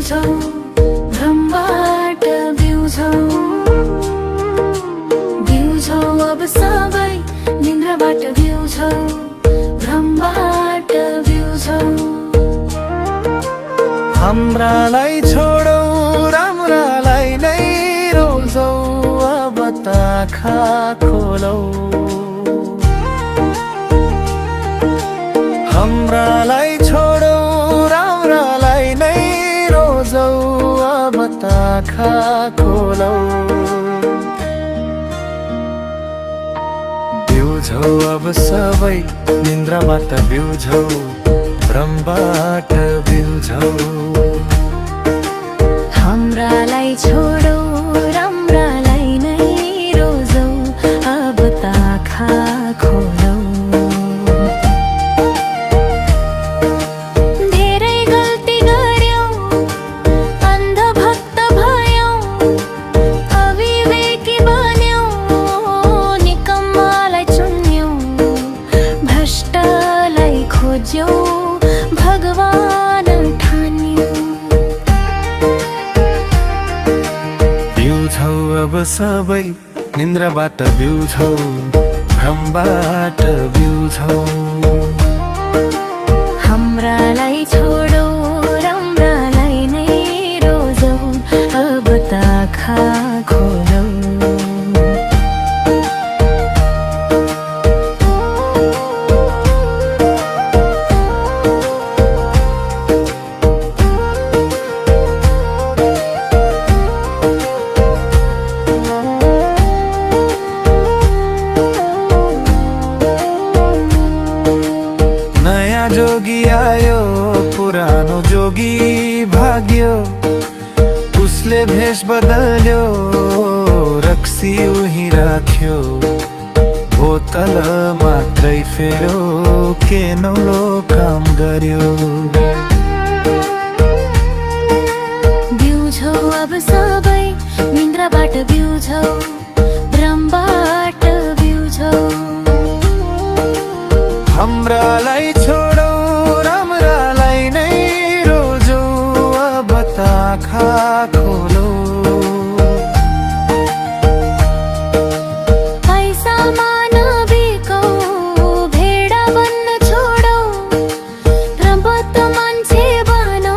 बिउझौ भ्रमबाट बिउझौ बिउझौ अब सबै निन्द्राबाट बिउझौ भ्रमबाट बिउझौ हाम्रालाई छोडौ राम्रालाई नै रोल्छौ अब त आँखा खोलौ हाम्रालाई छोडौ राम्रालाई नै रोल्छौ अब त आँखा खोलौ बिउझौ अब सबै निन्द्राबाट बिउझौ भ्रमबाट बिउझौ हाम्रालाई छोडौ राम्रालाई नै रोजौ अब त आँखा खोलौ धेरै गल्ती गर्यौ अन्धभक्त भयौ अविवेकी बन्यौ निकम्मालाई चुन्यौ भ्रष्टलाई खोज्यौ भगवान ठान्यौ बिउझौ अब सबै निन्द्राबाट बिउझौ भ्रमबाट बिउझौ हाम्रालाई छोडौ राम्रालाई नै रोजौ अब त आँखा खोलौ जोगी आयो पुरानो जोगी भाग्यो उसले भेष बदल्यो रक्सी उही राख्यो बोतल मात्रै फेरो के नौलो काम गर्यो बिउझौ अब सबै निन्द्राबाट बिउझौ भ्रमबाट बिउझौ हाम्रालाई छोडौ राम्रालाई नै रोजौ अब त आँखा खोलौ पैसामा नबिकौ भेडा बन्न छोडौ प्रबुद्ध मान्छे बनौ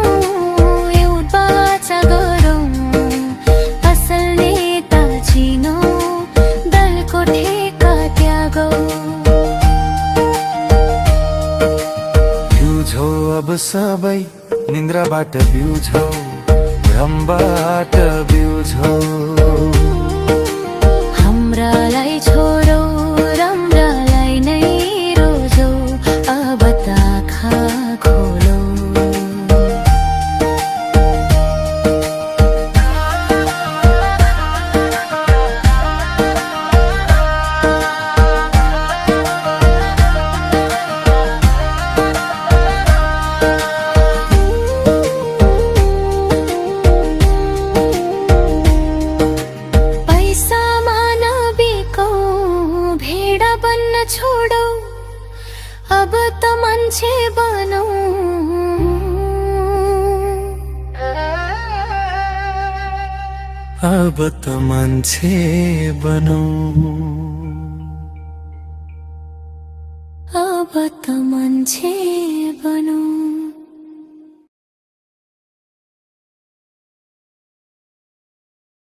एउटा बाचा गरौ असल नेता चिनौ दलको ठेका त्यागौ बिउझौ अब सबै निन्द्राबाट बिउझौ भ्रमबाट बिउझौ हाम्रालाई छोडौ राम्रालाई नै रोजौ अब त आँखा खोलौ छोडौ अब त मान्छे बनौ अब त मान्छे बनौ अब त मान्छे बनौ।